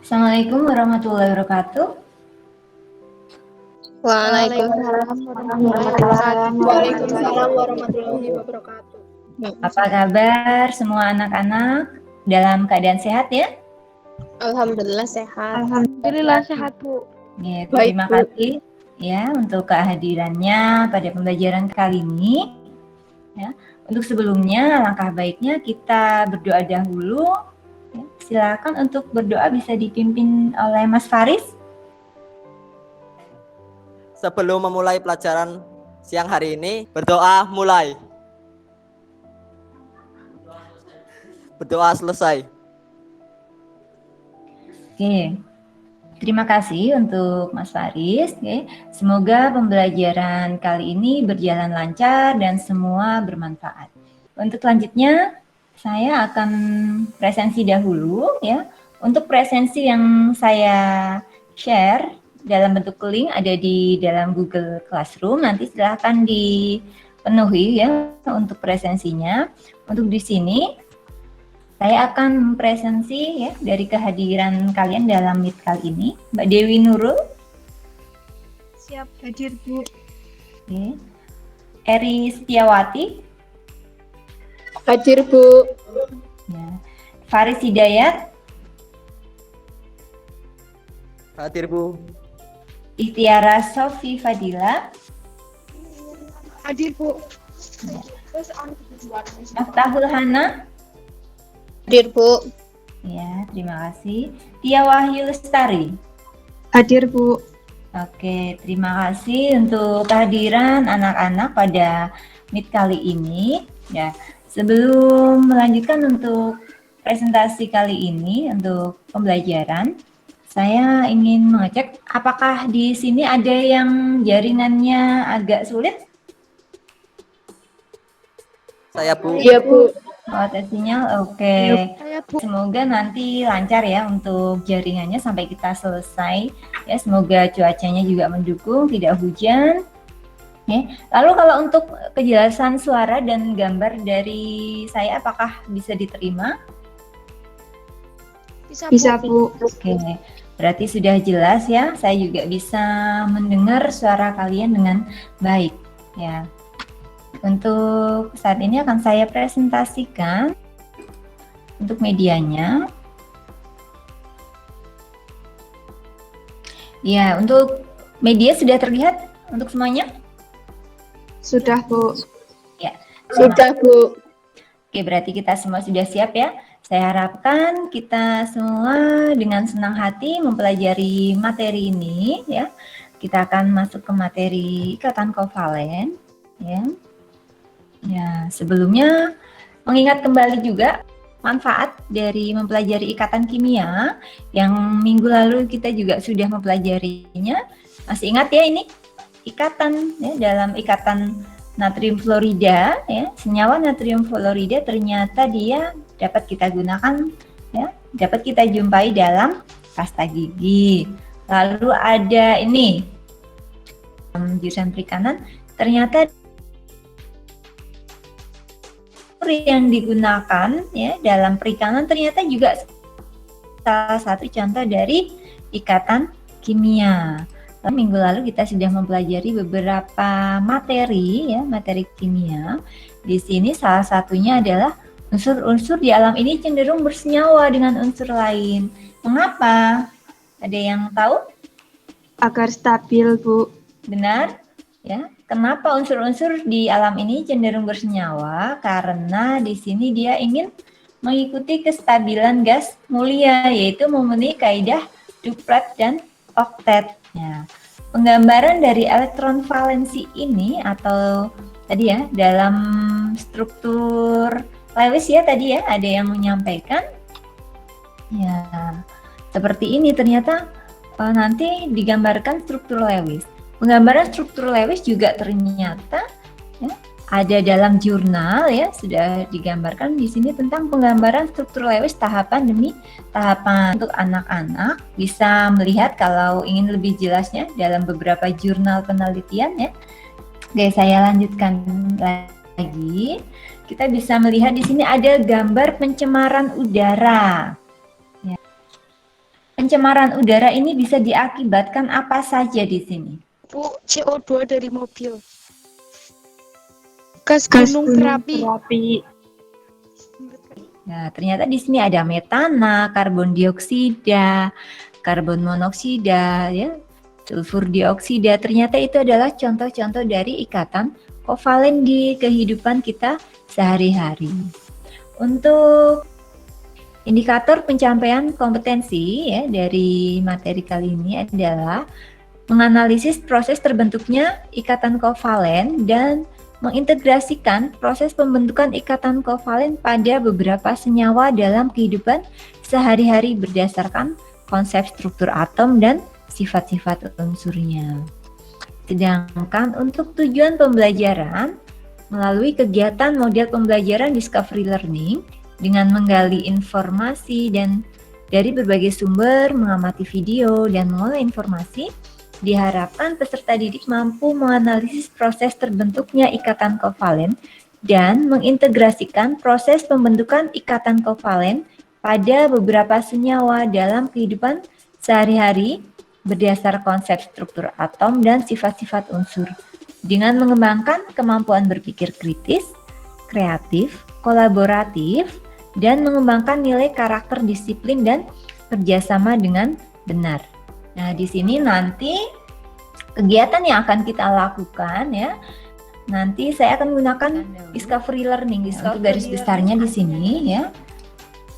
Assalamualaikum warahmatullahi wabarakatuh. Waalaikumsalam warahmatullahi wabarakatuh. Waalaikumsalam warahmatullahi wabarakatuh. Apa kabar semua anak-anak? Dalam keadaan sehat ya? Alhamdulillah sehat. Alhamdulillah sehat, Bu. Ya, Baik, terima Bu. kasih ya untuk kehadirannya pada pembelajaran kali ini. Ya, untuk sebelumnya, alangkah baiknya kita berdoa dahulu. Ya, silakan untuk berdoa bisa dipimpin oleh Mas Faris. Sebelum memulai pelajaran siang hari ini, berdoa mulai. Berdoa selesai. Oke, terima kasih untuk Mas Faris. Oke. Semoga pembelajaran kali ini berjalan lancar dan semua bermanfaat. Untuk selanjutnya, saya akan presensi dahulu ya. Untuk presensi yang saya share dalam bentuk link ada di dalam Google Classroom. Nanti silahkan dipenuhi ya untuk presensinya. Untuk di sini saya akan presensi ya dari kehadiran kalian dalam Meet kali ini. Mbak Dewi Nurul. Siap hadir, Bu. Oke. Eri Setiawati. Hadir, Bu. Ya. Faris Hidayat. Hadir, Bu. Ikhtiara Sofi Fadila. Hadir, Bu. Maftahul Hana. Hadir, Bu. Ya, terima kasih. Tia Wahyu Lestari. Hadir, Bu. Oke, terima kasih untuk kehadiran anak-anak pada Meet kali ini. Ya, sebelum melanjutkan untuk presentasi kali ini untuk pembelajaran, saya ingin mengecek apakah di sini ada yang jaringannya agak sulit? Saya, Bu. Iya, Bu. Oh, tes sinyal, oke. Saya, Bu. Semoga nanti lancar ya untuk jaringannya sampai kita selesai. Ya, semoga cuacanya juga mendukung, tidak hujan. Ya. Lalu kalau untuk kejelasan suara dan gambar dari saya, apakah bisa diterima? Bisa, Bu. Oke, berarti sudah jelas ya. Saya juga bisa mendengar suara kalian dengan baik. Ya. Untuk saat ini akan saya presentasikan untuk medianya. Ya, untuk media sudah terlihat untuk semuanya? Sudah, Bu. Ya. Sudah, Bu. Oke, berarti kita semua sudah siap ya. Saya harapkan kita semua dengan senang hati mempelajari materi ini ya. Kita akan masuk ke materi ikatan kovalen ya. Ya, sebelumnya mengingat kembali juga manfaat dari mempelajari ikatan kimia yang minggu lalu kita juga sudah mempelajarinya. Masih ingat ya ini ikatan ya, dalam ikatan natrium fluorida ya, senyawa natrium fluorida ternyata dia dapat kita gunakan ya, dapat kita jumpai dalam pasta gigi. Lalu ada ini jurusan perikanan, ternyata yang digunakan ya dalam perikanan ternyata juga salah satu contoh dari ikatan kimia. Minggu lalu kita sudah mempelajari beberapa materi ya, materi kimia. Di sini salah satunya adalah unsur-unsur di alam ini cenderung bersenyawa dengan unsur lain. Mengapa? Ada yang tahu? Agar stabil, Bu. Benar? Ya. Kenapa unsur-unsur di alam ini cenderung bersenyawa? Karena di sini dia ingin mengikuti kestabilan gas mulia, yaitu memenuhi kaidah duplet dan oktet. Ya. Penggambaran dari elektron valensi ini atau tadi ya dalam struktur Lewis ya tadi ya ada yang menyampaikan ya seperti ini ternyata nanti digambarkan struktur Lewis. Penggambaran struktur Lewis juga ternyata ya, ada dalam jurnal ya, sudah digambarkan di sini tentang penggambaran struktur Lewis tahapan demi tahapan. Untuk anak-anak bisa melihat kalau ingin lebih jelasnya dalam beberapa jurnal penelitian ya. Oke, saya lanjutkan lagi. Kita bisa melihat di sini ada gambar pencemaran udara. Ya. Pencemaran udara ini bisa diakibatkan apa saja di sini? Bu, CO2 dari mobil. Gas gunung berapi. Nah, ternyata di sini ada metana, karbon dioksida, karbon monoksida, ya, sulfur dioksida. Ternyata itu adalah contoh-contoh dari ikatan kovalen di kehidupan kita sehari-hari. Untuk indikator pencapaian kompetensi ya dari materi kali ini adalah menganalisis proses terbentuknya ikatan kovalen dan mengintegrasikan proses pembentukan ikatan kovalen pada beberapa senyawa dalam kehidupan sehari-hari berdasarkan konsep struktur atom dan sifat-sifat unsurnya. Sedangkan untuk tujuan pembelajaran, melalui kegiatan model pembelajaran discovery learning dengan menggali informasi dan dari berbagai sumber, mengamati video, dan mengolah informasi, diharapkan peserta didik mampu menganalisis proses terbentuknya ikatan kovalen dan mengintegrasikan proses pembentukan ikatan kovalen pada beberapa senyawa dalam kehidupan sehari-hari berdasar konsep struktur atom dan sifat-sifat unsur dengan mengembangkan kemampuan berpikir kritis, kreatif, kolaboratif, dan mengembangkan nilai karakter disiplin dan kerjasama dengan benar. Nah, di sini nanti kegiatan yang akan kita lakukan ya. Nanti saya akan menggunakan discovery learning untuk garis besarnya di sini ya.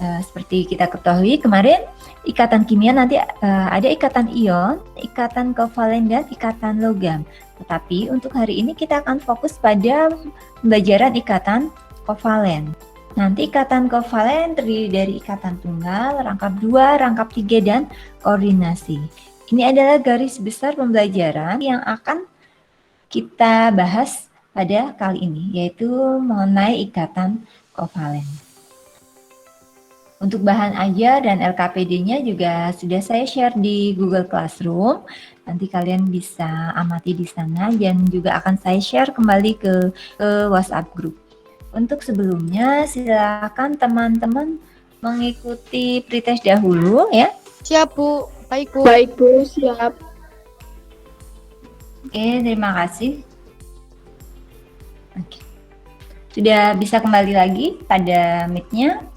Seperti kita ketahui kemarin ikatan kimia nanti ada ikatan ion, ikatan kovalen dan ikatan logam. Tetapi untuk hari ini kita akan fokus pada pembelajaran ikatan kovalen. Nanti ikatan kovalen terdiri dari ikatan tunggal, rangkap 2, rangkap 3 dan koordinasi. Ini adalah garis besar pembelajaran yang akan kita bahas pada kali ini, yaitu mengenai ikatan kovalen. Untuk bahan ajar dan LKPD-nya juga sudah saya share di Google Classroom. Nanti kalian bisa amati di sana dan juga akan saya share kembali ke WhatsApp group. Untuk sebelumnya silakan teman-teman mengikuti pretest dahulu ya. Siap, Bu. Baik, Bu. Baik, Bu, siap. Oke, terima kasih. Oke. Sudah bisa kembali lagi pada Meet-nya?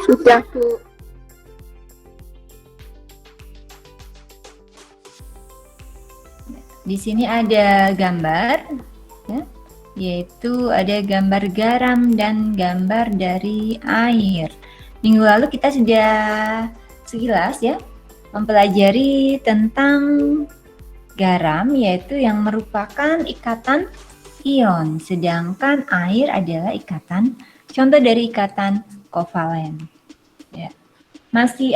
Sudah, Bu. Di sini ada gambar, ya, yaitu ada gambar garam dan gambar dari air. Minggu lalu kita sudah sekilas ya mempelajari tentang garam, yaitu yang merupakan ikatan ion, sedangkan air adalah ikatan contoh dari ikatan kovalen. Ya.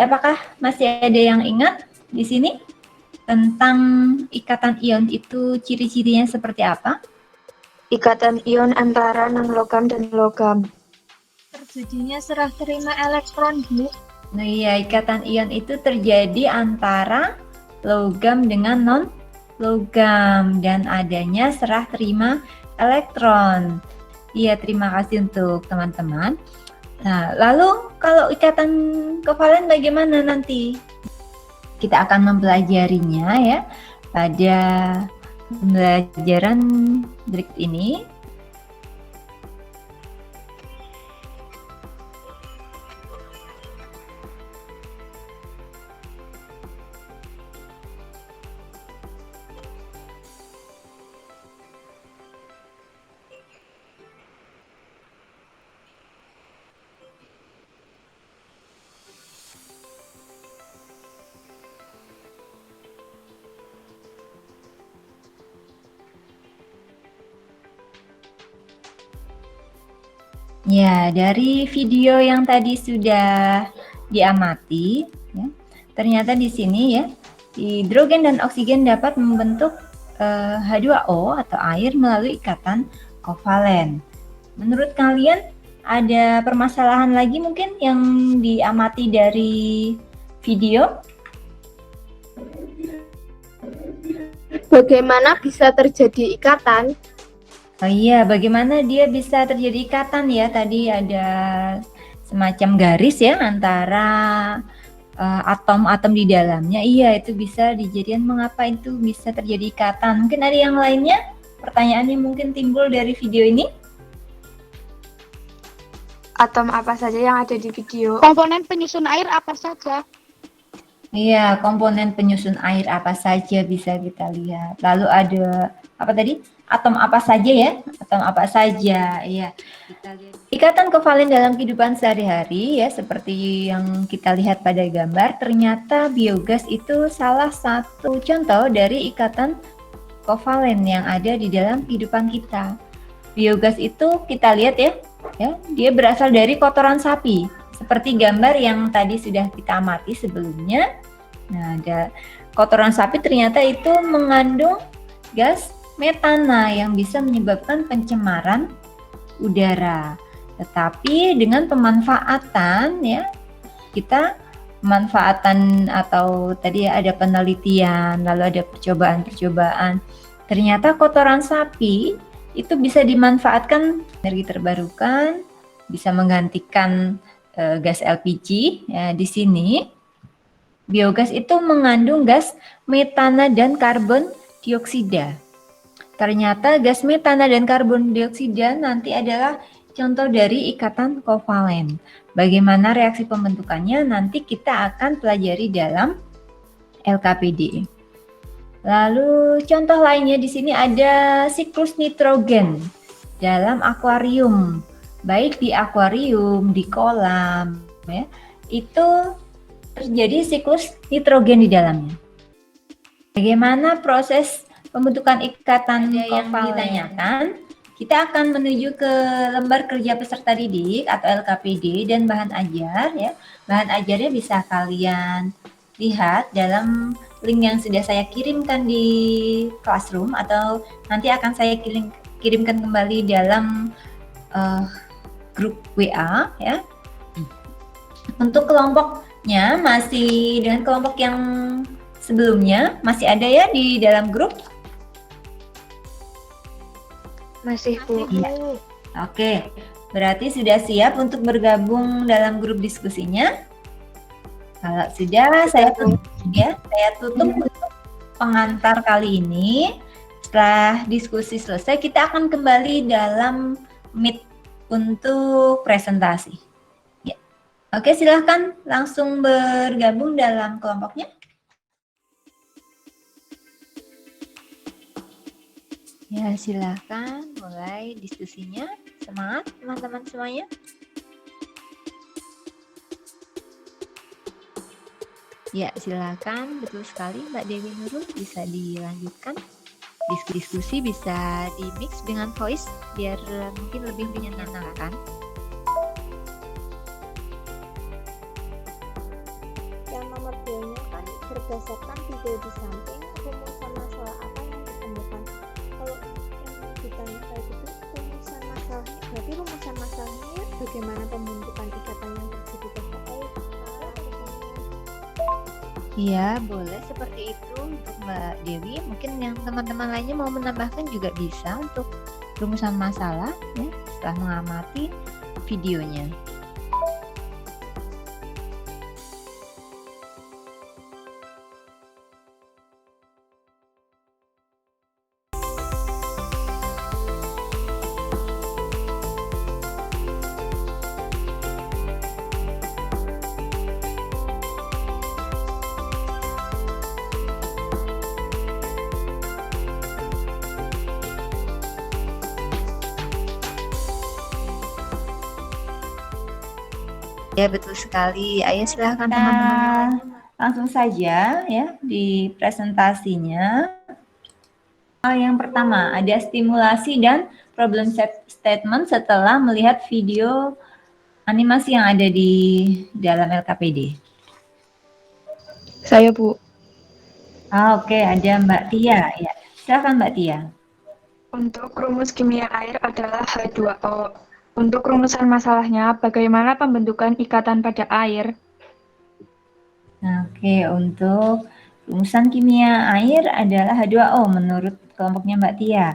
Apakah masih ada yang ingat di sini tentang ikatan ion itu ciri-cirinya seperti apa? Ikatan ion antara non-logam dan logam. Terjadinya serah terima elektron, Bu. Nah iya, ikatan ion itu terjadi antara logam dengan non-logam dan adanya serah terima elektron. Iya, terima kasih untuk teman-teman. Nah, lalu kalau ikatan kovalen bagaimana nanti? Kita akan mempelajarinya ya pada pembelajaran berikut ini. Ya, dari video yang tadi sudah diamati, ya, ternyata di sini ya, hidrogen dan oksigen dapat membentuk H2O atau air melalui ikatan kovalen. Menurut kalian ada permasalahan lagi mungkin yang diamati dari video? Bagaimana bisa terjadi ikatan? Oh iya, bagaimana dia bisa terjadi ikatan ya? Tadi ada semacam garis ya antara atom-atom di dalamnya. Iya, itu bisa dijadikan mengapa itu bisa terjadi ikatan. Mungkin ada yang lainnya? Pertanyaannya mungkin timbul dari video ini. Atom apa saja yang ada di video? Komponen penyusun air apa saja? Iya, komponen penyusun air apa saja bisa kita lihat. Lalu ada apa tadi? Atom apa saja ya? Atom apa saja? Iya. Ikatan kovalen dalam kehidupan sehari-hari ya, seperti yang kita lihat pada gambar, ternyata biogas itu salah satu contoh dari ikatan kovalen yang ada di dalam kehidupan kita. Biogas itu kita lihat ya, dia berasal dari kotoran sapi. Seperti gambar yang tadi sudah kita amati sebelumnya. Nah, ada kotoran sapi ternyata itu mengandung gas metana yang bisa menyebabkan pencemaran udara. Tetapi dengan pemanfaatan ya, kita pemanfaatan atau tadi ada penelitian, lalu ada percobaan-percobaan. Ternyata kotoran sapi itu bisa dimanfaatkan energi terbarukan, bisa menggantikan gas LPG ya. Di sini biogas itu mengandung gas metana dan karbon dioksida. Ternyata gas metana dan karbon dioksida nanti adalah contoh dari ikatan kovalen. Bagaimana reaksi pembentukannya nanti kita akan pelajari dalam LKPD. Lalu contoh lainnya di sini ada siklus nitrogen dalam akuarium. Baik di akuarium, di kolam, ya, itu terjadi siklus nitrogen di dalamnya. Bagaimana proses pembentukan ikatan yang ditanyakan? Kita akan menuju ke lembar kerja peserta didik atau LKPD dan bahan ajar ya. Bahan ajarnya bisa kalian lihat dalam link yang sudah saya kirimkan di Classroom atau nanti akan saya kirimkan kembali dalam grup WA ya. Untuk kelompoknya masih dengan kelompok yang sebelumnya masih ada ya di dalam grup. Masih, Bu. Iya. Oke, berarti sudah siap untuk bergabung dalam grup diskusinya? Kalau sudah, saya tutup ya. Saya tutup untuk pengantar kali ini. Setelah diskusi selesai, kita akan kembali dalam Meet untuk presentasi. Ya. Oke, silahkan langsung bergabung dalam kelompoknya. Ya, silahkan mulai diskusinya. Semangat teman-teman semuanya. Ya, silakan. Betul sekali Mbak Dewi Nurul, bisa dilanjutkan. Diskusi bisa di-mix dengan voice biar mungkin lebih menyenangkan. Yang nomor 2-nya kan berdasarkan video di samping, rumusan masalah apa yang ditemukan. Kalau yang ditanya kayak gitu, rumusan masalahnya, berarti rumusan masalahnya bagaimana pembentukan ikatan yang terjadi tersebut. Iya, boleh seperti itu untuk Mbak Dewi. Mungkin yang teman-teman lainnya mau menambahkan juga bisa untuk rumusan masalah ya, setelah mengamati videonya. Ya, betul sekali. Ayo silahkan teman-teman. Langsung saja ya di presentasinya. Yang pertama, ada stimulasi dan problem statement setelah melihat video animasi yang ada di dalam LKPD. Saya, Bu. Oke, ada Mbak Tia. Ya, silakan Mbak Tia. Untuk rumus kimia air adalah H2O. Untuk rumusan masalahnya, bagaimana pembentukan ikatan pada air? Oke, untuk rumusan kimia air adalah H2O menurut kelompoknya Mbak Tia.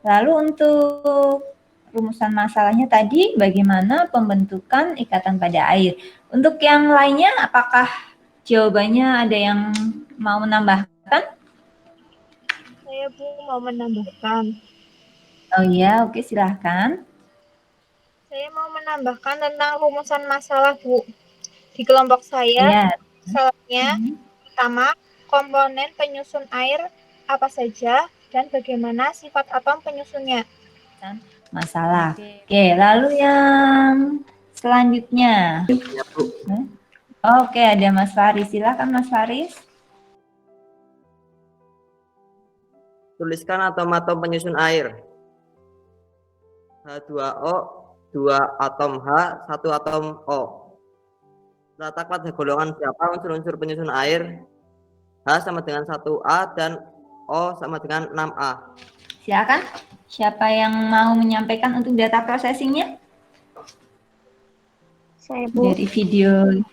Lalu untuk rumusan masalahnya tadi bagaimana pembentukan ikatan pada air. Untuk yang lainnya apakah jawabannya ada yang mau menambahkan? Saya Bu mau menambahkan. Oh iya, oke silahkan. Saya mau menambahkan tentang rumusan masalah Bu. Di kelompok saya, Iya. masalahnya pertama, komponen penyusun air apa saja dan bagaimana sifat atom penyusunnya. Masalah. Oke, lalu yang selanjutnya. Ya, Bu. Oke, ada Mas Faris. Silakan Mas Faris. Tuliskan atom-atom penyusun air. H2O, 2 atom H, 1 atom O. Letak pada golongan berapa unsur-unsur penyusun air? H sama dengan 1A dan O sama dengan 6A. Silakan. Siapa yang mau menyampaikan untuk data processingnya? Saya, Bu. Dari video.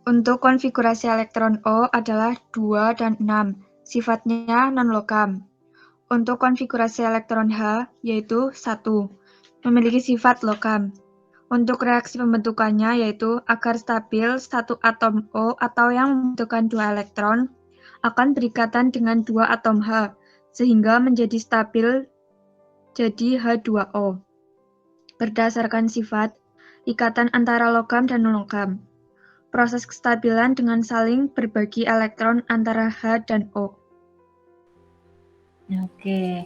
Untuk konfigurasi elektron O adalah 2 dan 6, sifatnya non-logam. Untuk konfigurasi elektron H, yaitu 1, memiliki sifat logam. Untuk reaksi pembentukannya yaitu agar stabil, satu atom O atau yang membutuhkan 2 elektron akan berikatan dengan 2 atom H, sehingga menjadi stabil jadi H2O. Berdasarkan sifat, ikatan antara logam dan non-logam. Proses kestabilan dengan saling berbagi elektron antara H dan O. Oke.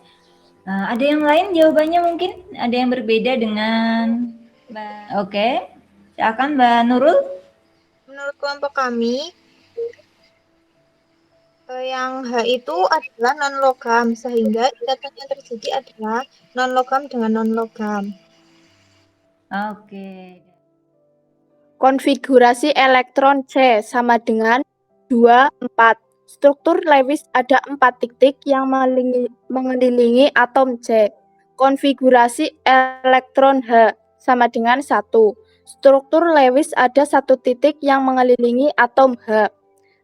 Ada yang lain jawabannya mungkin? Ada yang berbeda dengan Mbak? Oke. Silakan Mbak Nurul. Menurut kelompok kami, yang H itu adalah non-logam, sehingga ikatan yang terjadi adalah non-logam dengan non-logam. Oke. Konfigurasi elektron C sama dengan 2, 4. Struktur Lewis ada 4 titik yang mengelilingi atom C. Konfigurasi elektron H sama dengan 1. Struktur Lewis ada 1 titik yang mengelilingi atom H.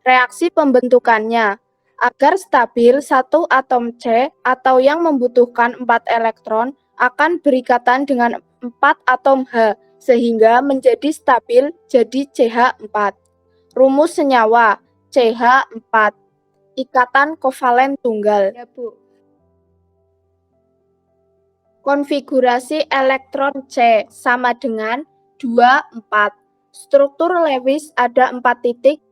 Reaksi pembentukannya. Agar stabil, 1 atom C atau yang membutuhkan 4 elektron akan berikatan dengan 4 atom H, sehingga menjadi stabil jadi CH4. Rumus senyawa CH4. Ikatan kovalen tunggal. Ya, Bu. Konfigurasi elektron C sama dengan 2, 4. Struktur Lewis ada 4 titik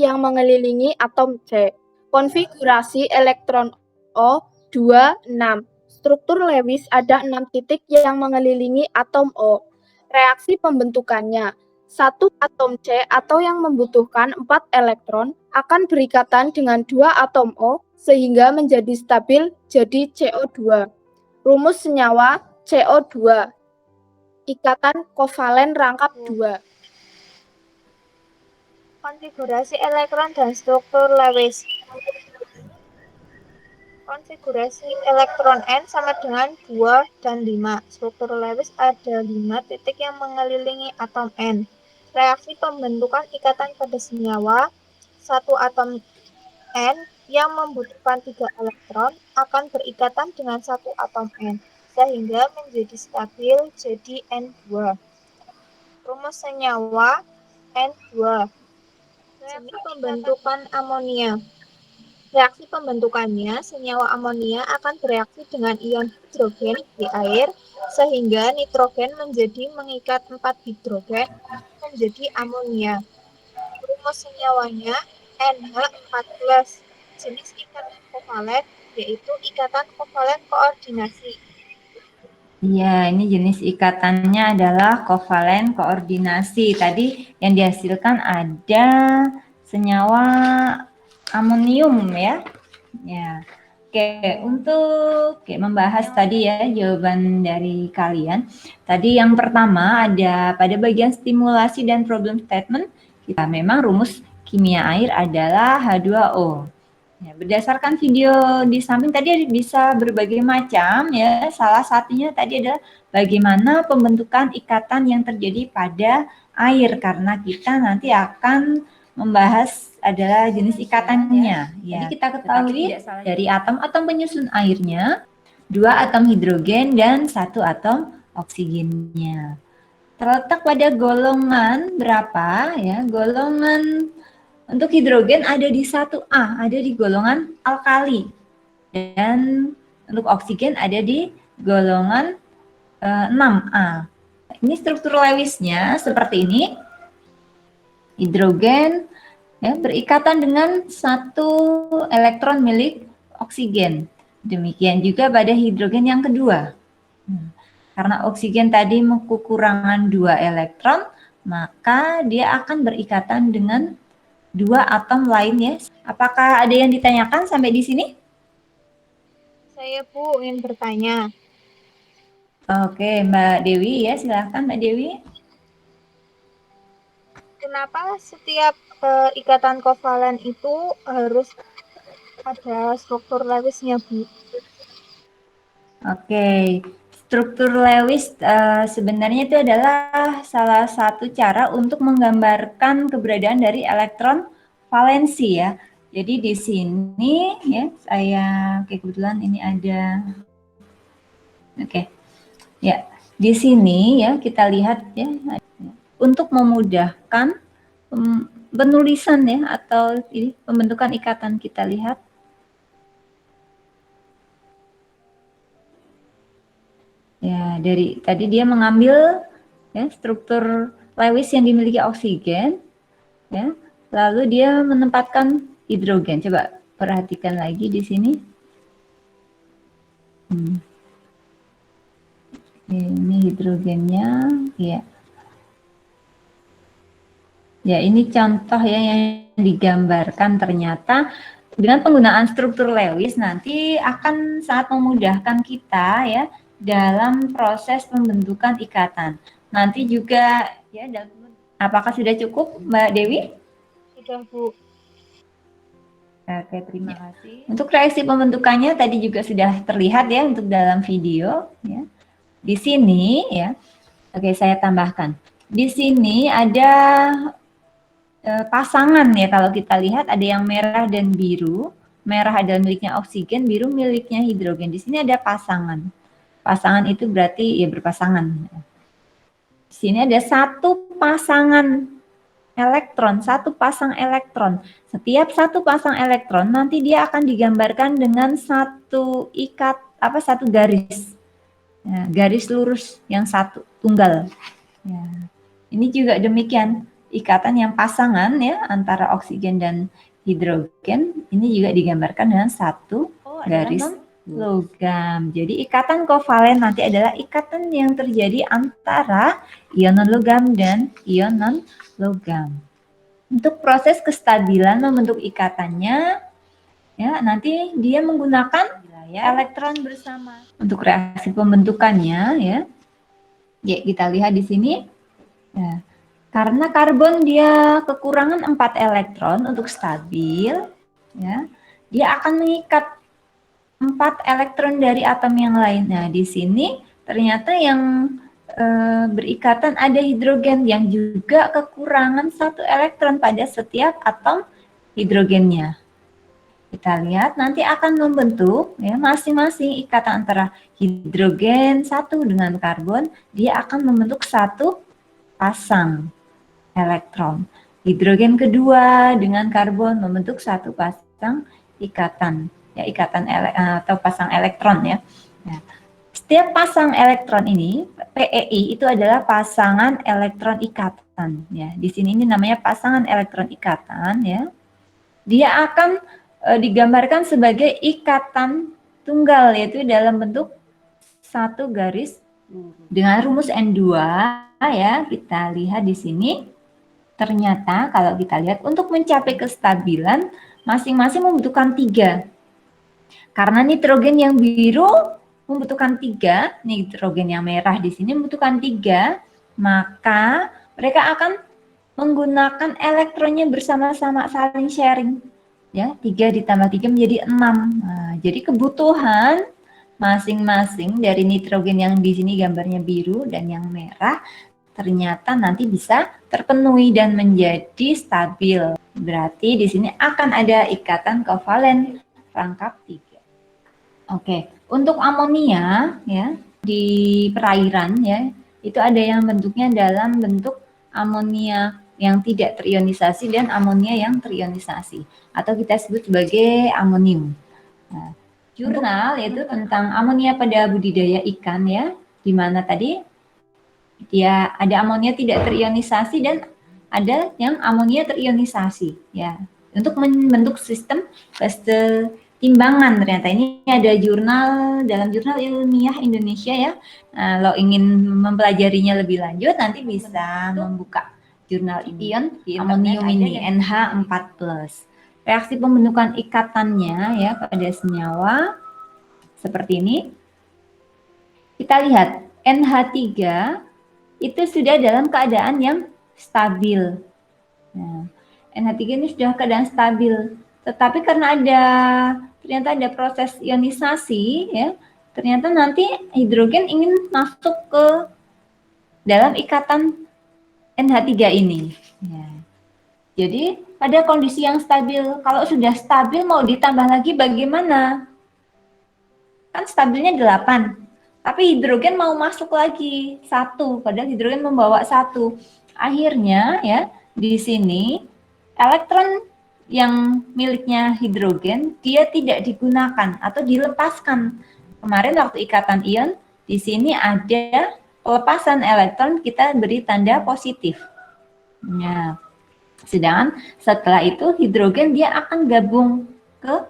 yang mengelilingi atom C. Konfigurasi elektron O 2, 6. Struktur Lewis ada 6 titik yang mengelilingi atom O. Reaksi pembentukannya. 1 atom C atau yang membutuhkan 4 elektron akan berikatan dengan 2 atom O sehingga menjadi stabil jadi CO2. Rumus senyawa CO2. Ikatan kovalen rangkap 2. Konfigurasi elektron dan struktur Lewis. Konfigurasi elektron N sama dengan 2 dan 5. Struktur Lewis ada 5 titik yang mengelilingi atom N. Reaksi pembentukan ikatan pada senyawa, 1 atom N yang membutuhkan 3 elektron akan berikatan dengan 1 atom N, sehingga menjadi stabil jadi N2. Rumus senyawa N2. Reaksi pembentukan amonia. Reaksi pembentukannya, senyawa amonia akan bereaksi dengan ion hidrogen di air, sehingga nitrogen menjadi mengikat 4 hidrogen menjadi amonia. Rumus senyawanya NH14. Jenis ikatan kovalen yaitu ikatan kovalen koordinasi. Iya, ini jenis ikatannya adalah kovalen koordinasi. Tadi yang dihasilkan ada senyawa amonium ya. Ya. Oke, untuk membahas tadi ya jawaban dari kalian. Tadi yang pertama ada pada bagian stimulasi dan problem statement, kita memang rumus kimia air adalah H2O. Ya, berdasarkan video di samping tadi bisa berbagai macam ya. Salah satunya tadi adalah bagaimana pembentukan ikatan yang terjadi pada air, karena kita nanti akan membahas adalah jenis ikatannya. Ya, jadi kita ketahui dari atom-atom penyusun airnya, 2 atom hidrogen dan 1 atom oksigennya. Terletak pada golongan berapa ya? Golongan untuk hidrogen ada di 1A, ada di golongan alkali. Dan untuk oksigen ada di golongan 6A. Ini struktur Lewisnya seperti ini. Hidrogen ya, berikatan dengan 1 elektron milik oksigen. Demikian juga pada hidrogen yang kedua. Karena oksigen tadi kekurangan 2 elektron, maka dia akan berikatan dengan 2 atom lainnya. Apakah ada yang ditanyakan sampai di sini? Saya Bu ingin bertanya. Oke, Mbak Dewi ya, silahkan Mbak Dewi. Kenapa setiap ikatan kovalen itu harus ada struktur Lewisnya, Bu? Oke, struktur Lewis sebenarnya itu adalah salah satu cara untuk menggambarkan keberadaan dari elektron valensi ya. Jadi di sini ya saya kebetulan ini ada. Oke. Ya, di sini ya kita lihat ya untuk memudahkan penulisan ya atau ini pembentukan ikatan kita lihat. Ya, dari tadi dia mengambil ya struktur Lewis yang dimiliki oksigen, ya, lalu dia menempatkan hidrogen. Coba perhatikan lagi di sini. Ini hidrogennya, ya. Ya, ini contoh ya yang digambarkan ternyata dengan penggunaan struktur Lewis nanti akan sangat memudahkan kita ya dalam proses pembentukan ikatan. Nanti juga ya, apakah sudah cukup Mbak Dewi? Sudah Bu. Oke, terima kasih. Untuk reaksi pembentukannya tadi juga sudah terlihat ya untuk dalam video ya. Di sini ya. Oke, saya tambahkan. Di sini ada pasangan ya, kalau kita lihat ada yang merah dan biru. Merah adalah miliknya oksigen, biru miliknya hidrogen. Di sini ada pasangan. Pasangan itu berarti ya berpasangan. Di sini ada 1 pasangan elektron, 1 pasang elektron. Setiap 1 pasang elektron nanti dia akan digambarkan dengan 1 garis. Ya, garis lurus yang 1 tunggal. Ya. Ini juga demikian, ikatan yang pasangan ya antara oksigen dan hidrogen ini juga digambarkan dengan 1 garis logam. Jadi ikatan kovalen nanti adalah ikatan yang terjadi antara ion non-logam dan ion non-logam. Untuk proses kestabilan membentuk ikatannya, ya nanti dia menggunakan elektron bersama. Untuk reaksi pembentukannya, ya kita lihat di sini. Ya, karena karbon dia kekurangan 4 elektron untuk stabil, ya dia akan mengikat 4 elektron dari atom yang lain. Nah, di sini ternyata yang berikatan ada hidrogen yang juga kekurangan 1 elektron pada setiap atom hidrogennya. Kita lihat nanti akan membentuk ya masing-masing ikatan antara hidrogen 1 dengan karbon, dia akan membentuk 1 pasang elektron. Hidrogen kedua dengan karbon membentuk 1 pasang ikatan. Ya, ikatan atau pasang elektron ya. Nah, setiap pasang elektron ini PEI itu adalah pasangan elektron ikatan ya. Di sini ini namanya pasangan elektron ikatan ya. Dia akan digambarkan sebagai ikatan tunggal yaitu dalam bentuk 1 garis dengan rumus N2 ya. Kita lihat di sini ternyata kalau kita lihat untuk mencapai kestabilan masing-masing membutuhkan 3. Karena nitrogen yang biru membutuhkan 3, nitrogen yang merah di sini membutuhkan 3, maka mereka akan menggunakan elektronnya bersama-sama saling sharing. Ya, 3 ditambah 3 menjadi 6. Nah, jadi kebutuhan masing-masing dari nitrogen yang di sini gambarnya biru dan yang merah ternyata nanti bisa terpenuhi dan menjadi stabil. Berarti di sini akan ada ikatan kovalen rangkap 3. Oke, untuk amonia ya di perairan ya, itu ada yang bentuknya dalam bentuk amonia yang tidak terionisasi dan amonia yang terionisasi atau kita sebut sebagai amonium. Nah, jurnal yaitu tentang amonia pada budidaya ikan ya, di mana tadi dia ada amonia tidak terionisasi dan ada yang amonia terionisasi ya. Untuk membentuk sistem kesetimbangan ternyata ini ada jurnal dalam jurnal ilmiah Indonesia ya. Nah, kalau ingin mempelajarinya lebih lanjut nanti bisa membuka jurnal ion amonium ini NH4+. Reaksi pembentukan ikatannya ya pada senyawa seperti ini. Kita lihat NH3 itu sudah dalam keadaan yang stabil. Nah, NH3 ini sudah keadaan stabil. Tetapi karena ternyata ada proses ionisasi ya, ternyata nanti hidrogen ingin masuk ke dalam ikatan NH3 ini. Ya. Jadi pada kondisi yang stabil, kalau sudah stabil mau ditambah lagi bagaimana? Kan stabilnya 8, tapi hidrogen mau masuk lagi 1, padahal hidrogen membawa 1. Akhirnya ya di sini elektron yang miliknya hidrogen dia tidak digunakan atau dilepaskan. Kemarin waktu ikatan ion di sini ada pelepasan elektron, kita beri tanda positif. Nah, sedangkan setelah itu hidrogen dia akan gabung ke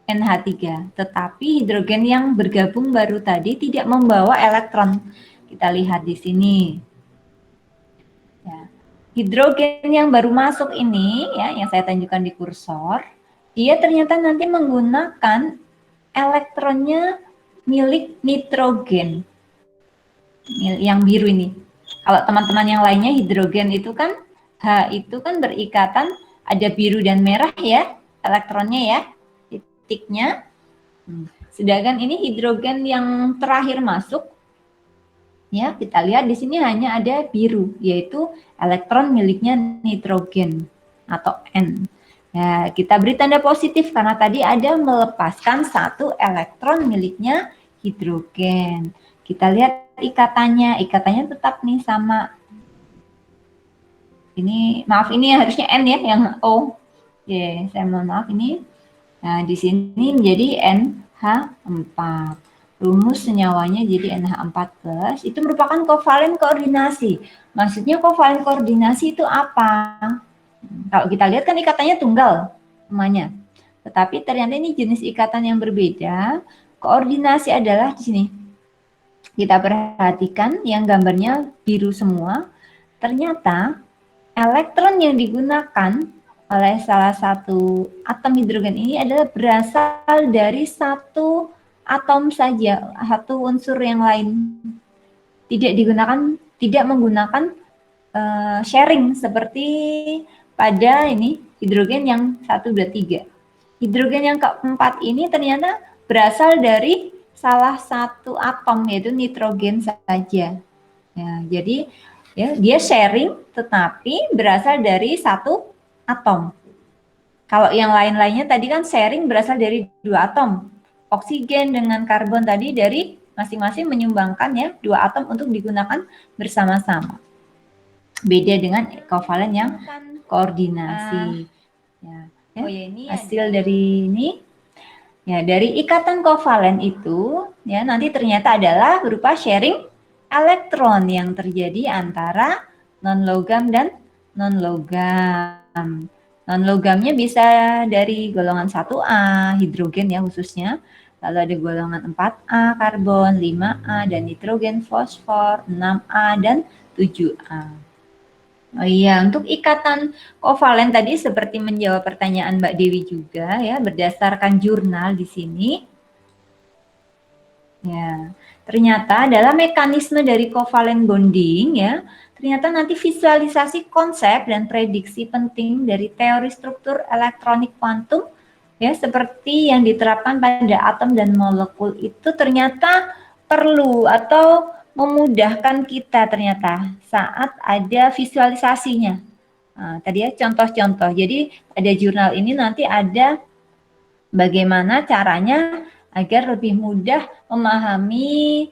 NH3, tetapi hidrogen yang bergabung baru tadi tidak membawa elektron. Kita lihat di sini. Ya. Hidrogen yang baru masuk ini, ya, yang saya tunjukkan di kursor, dia ternyata nanti menggunakan elektronnya milik nitrogen. Yang biru ini. Kalau teman-teman yang lainnya hidrogen itu kan, H itu kan berikatan, ada biru dan merah ya, elektronnya ya. Titiknya. Sedangkan ini hidrogen yang terakhir masuk, ya kita lihat di sini hanya ada biru, yaitu elektron miliknya nitrogen atau N. Ya, kita beri tanda positif karena tadi ada melepaskan 1 elektron miliknya hidrogen. Kita lihat ikatannya tetap nih sama. Ini maaf ini harusnya N ya, yang O. Ya, saya mohon maaf ini. Nah, di sini menjadi NH4. Rumus senyawanya jadi NH4+. Itu merupakan kovalen koordinasi. Maksudnya kovalen koordinasi itu apa? Kalau kita lihat kan ikatannya tunggal semuanya. Tetapi ternyata ini jenis ikatan yang berbeda. Koordinasi adalah di sini. Kita perhatikan yang gambarnya biru semua. Ternyata elektron yang digunakan oleh salah satu atom hidrogen ini adalah berasal dari 1 atom saja, 1 unsur yang lain. Tidak menggunakan sharing seperti pada ini hidrogen yang 1, 2, 3. Hidrogen yang keempat ini ternyata berasal dari salah satu atom yaitu nitrogen saja. Ya, jadi ya, dia sharing tetapi berasal dari 1 atom. Kalau yang lain-lainnya tadi kan sharing berasal dari 2 atom. Oksigen dengan karbon tadi dari masing-masing menyumbangkan ya 2 atom untuk digunakan bersama-sama. Beda dengan kovalen yang koordinasi. Ya, ya. Oh ya, ini hasil dari ini. Ya, dari ikatan kovalen itu ya nanti ternyata adalah berupa sharing elektron yang terjadi antara non-logam dan non-logam. Non-logamnya bisa dari golongan 1A, hidrogen ya khususnya. Lalu ada golongan 4A, karbon, 5A, dan nitrogen, fosfor, 6A, dan 7A. Oh iya, untuk ikatan kovalen tadi seperti menjawab pertanyaan Mbak Dewi juga ya, berdasarkan jurnal di sini. Ya, ternyata dalam mekanisme dari kovalen bonding ya, ternyata nanti visualisasi konsep dan prediksi penting dari teori struktur elektronik kuantum ya seperti yang diterapkan pada atom dan molekul itu ternyata perlu atau memudahkan kita ternyata saat ada visualisasinya. Nah, tadi ya contoh-contoh. Jadi pada jurnal ini nanti ada bagaimana caranya agar lebih mudah memahami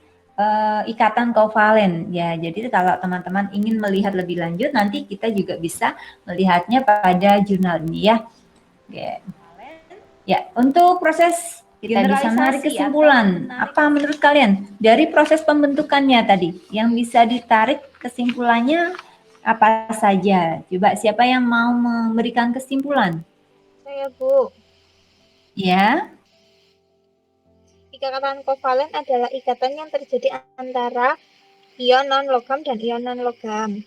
ikatan kovalen ya. Jadi kalau teman-teman ingin melihat lebih lanjut nanti kita juga bisa melihatnya pada jurnal ini ya. Oke. Ya, untuk proses kita bisa menarik kesimpulan. Apa menurut kalian dari proses pembentukannya tadi yang bisa ditarik kesimpulannya apa saja? Coba siapa yang mau memberikan kesimpulan? Saya, Bu. Ya. Ikatan kovalen adalah ikatan yang terjadi antara ion non-logam dan ion non-logam.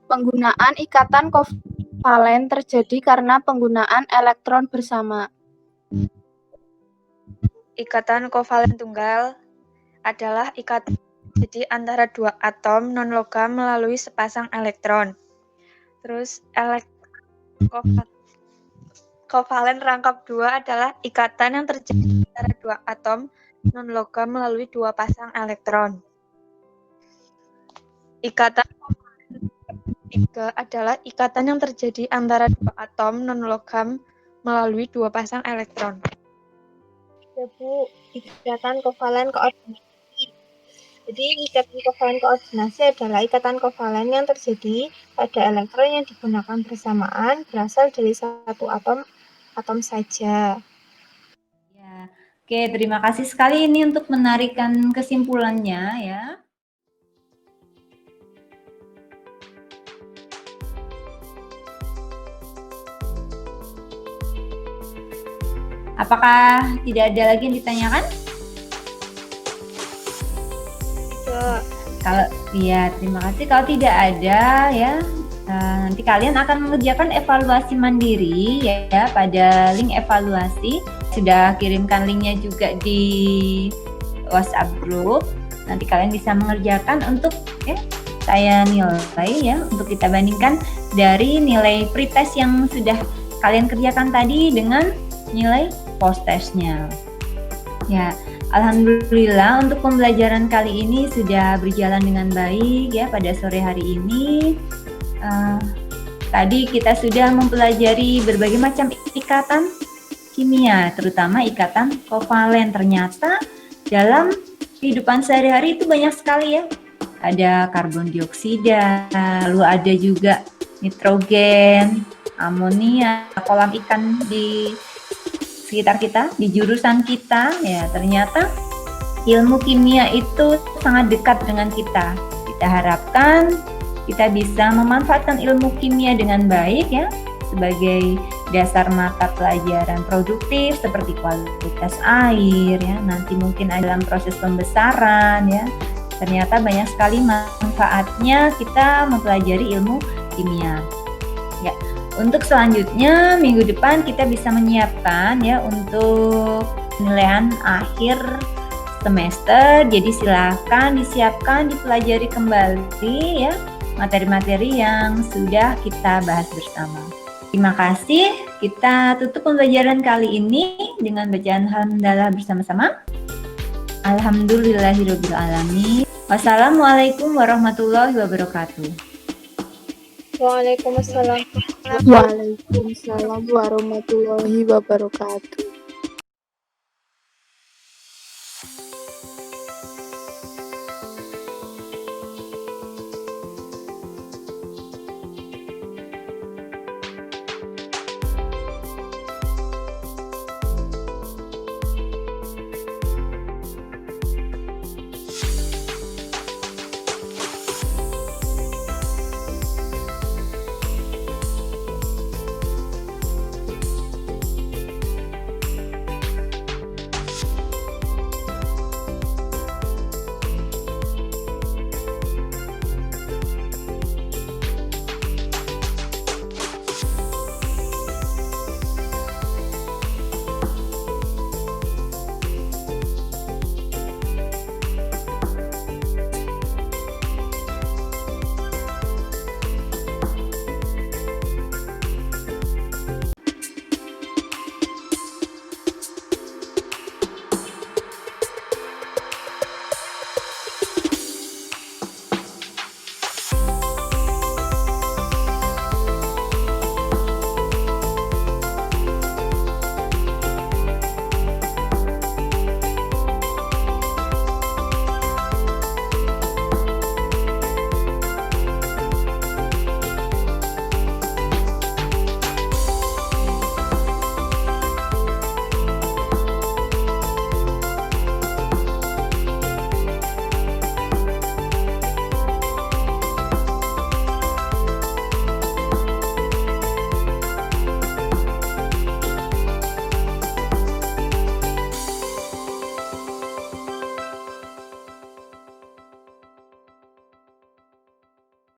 Penggunaan ikatan kovalen terjadi karena penggunaan elektron bersama. Ikatan kovalen tunggal adalah ikatan jadi antara dua atom non-logam melalui sepasang elektron. Terus kovalen rangkap dua adalah ikatan yang terjadi antara dua atom non-logam melalui dua pasang elektron. Ikatan kovalen tiga adalah ikatan yang terjadi antara dua atom non-logam melalui dua pasang elektron. Ya, Bu, ikatan kovalen koordinasi. Jadi ikatan kovalen koordinasi adalah ikatan kovalen yang terjadi pada elektron yang digunakan bersamaan berasal dari satu atom saja. Ya. Oke, terima kasih sekali ini untuk menarikan kesimpulannya ya. Apakah tidak ada lagi yang ditanyakan? Tidak. Kalau ya, terima kasih. Kalau tidak ada ya, nanti kalian akan mengerjakan evaluasi mandiri ya pada link evaluasi. Sudah kirimkan linknya juga di WhatsApp group. Nanti kalian bisa mengerjakan untuk ya, saya nilai ya untuk kita bandingkan dari nilai pretest yang sudah kalian kerjakan tadi dengan nilai post testnya. Ya, alhamdulillah untuk pembelajaran kali ini sudah berjalan dengan baik ya pada sore hari ini. Tadi kita sudah mempelajari berbagai macam ikatan kimia, terutama ikatan kovalen. Ternyata dalam kehidupan sehari-hari itu banyak sekali ya. Ada karbon dioksida, lalu ada juga nitrogen, amonia, kolam ikan di sekitar kita, di jurusan kita ya. Ternyata ilmu kimia itu sangat dekat dengan kita. Kita harapkan kita bisa memanfaatkan ilmu kimia dengan baik ya sebagai dasar mata pelajaran produktif seperti kualitas air ya, nanti mungkin ada dalam proses pembesaran ya. Ternyata banyak sekali manfaatnya kita mempelajari ilmu kimia. Ya, untuk selanjutnya minggu depan kita bisa menyiapkan ya untuk penilaian akhir semester. Jadi silakan disiapkan, dipelajari kembali ya materi-materi yang sudah kita bahas bersama. Terima kasih. Kita tutup pembelajaran kali ini dengan bacaan hamdalah bersama-sama. Alhamdulillahirabbil alamin. Wassalamualaikum warahmatullahi wabarakatuh. Waalaikumsalam. Waalaikumsalam warahmatullahi wabarakatuh.